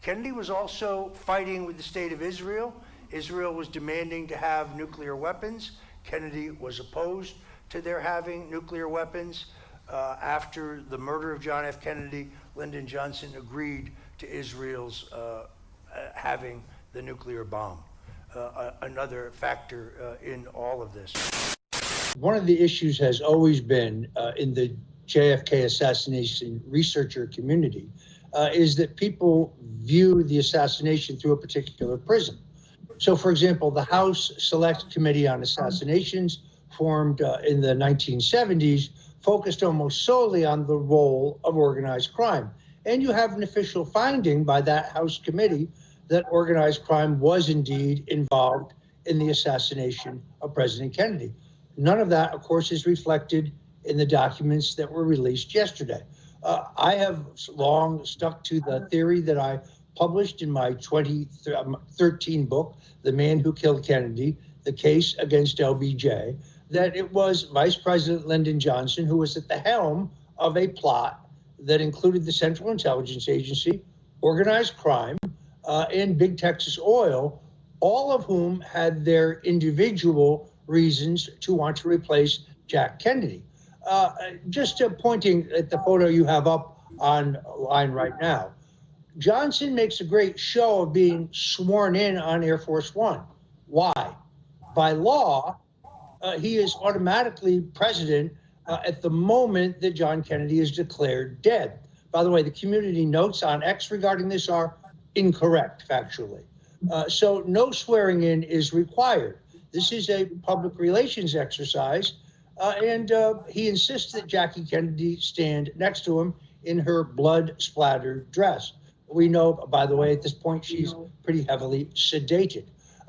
Kennedy was also fighting with the state of Israel. Israel was demanding to have nuclear weapons. Kennedy was opposed to their having nuclear weapons. After the murder of John F. Kennedy, Lyndon Johnson agreed to Israel's having the nuclear bomb. Another factor in all of this. One of the issues has always been in the JFK assassination researcher community is that people view the assassination through a particular prism. So, for example, the House Select Committee on Assassinations, formed in the 1970s, focused almost solely on the role of organized crime. And you have an official finding by that House committee that organized crime was indeed involved in the assassination of President Kennedy. None of that, of course, is reflected in the documents that were released yesterday. I have long stuck to the theory that I published in my 2013 book, The Man Who Killed Kennedy, The Case Against LBJ, that it was Vice President Lyndon Johnson who was at the helm of a plot that included the Central Intelligence Agency, organized crime, and Big Texas Oil, all of whom had their individual reasons to want to replace Jack Kennedy. Just pointing at the photo you have up online right now, Johnson makes a great show of being sworn in on Air Force One. Why? By law, he is automatically president at the moment that John Kennedy is declared dead. By the way, the community notes on X regarding this are incorrect factually. So no swearing in is required. This is a public relations exercise, and he insists that Jackie Kennedy stand next to him in her blood-splattered dress. We know, by the way, at this point, she's pretty heavily sedated.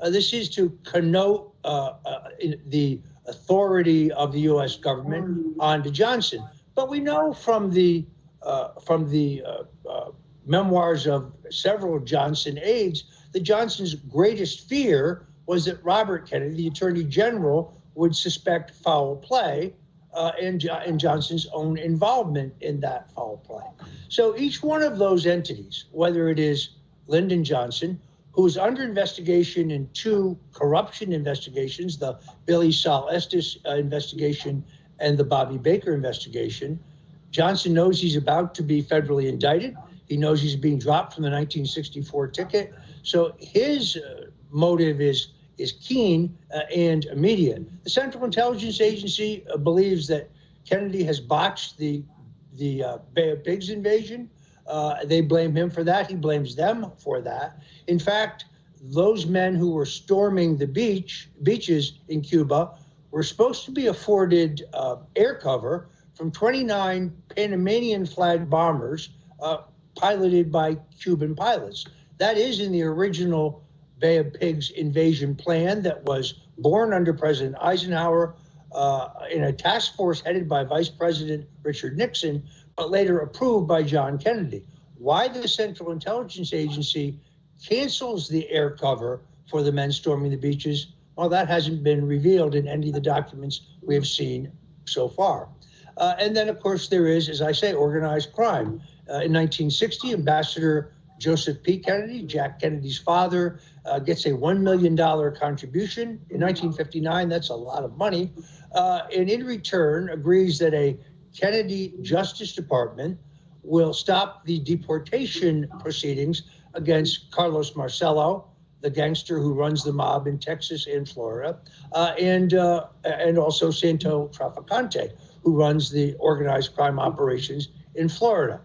This is to connote the authority of the U.S. government onto Johnson. But we know from the memoirs of several Johnson aides that Johnson's greatest fear was that Robert Kennedy, the Attorney General, would suspect foul play and Johnson's own involvement in that foul play. So each one of those entities, whether it is Lyndon Johnson, who is under investigation in 2 corruption investigations, the Billy Saul Estes investigation and the Bobby Baker investigation, Johnson knows he's about to be federally indicted. He knows he's being dropped from the 1964 ticket. So his motive is keen and immediate. The Central Intelligence Agency believes that Kennedy has botched the Bay of Pigs invasion. They blame him for that. He blames them for that. In fact, those men who were storming the beaches in Cuba were supposed to be afforded air cover from 29 Panamanian flag bombers piloted by Cuban pilots. That is in the original Bay of Pigs invasion plan that was born under President Eisenhower in a task force headed by Vice President Richard Nixon, but later approved by John Kennedy. Why the Central Intelligence Agency cancels the air cover for the men storming the beaches, well, that hasn't been revealed in any of the documents we have seen so far. And then, of course, there is, as I say, organized crime. In 1960, Ambassador Joseph P. Kennedy, Jack Kennedy's father, gets a $1 million contribution. In 1959, that's a lot of money. And in return, agrees that a Kennedy Justice Department will stop the deportation proceedings against Carlos Marcello, the gangster who runs the mob in Texas and Florida, and also Santo Traficante, who runs the organized crime operations in Florida.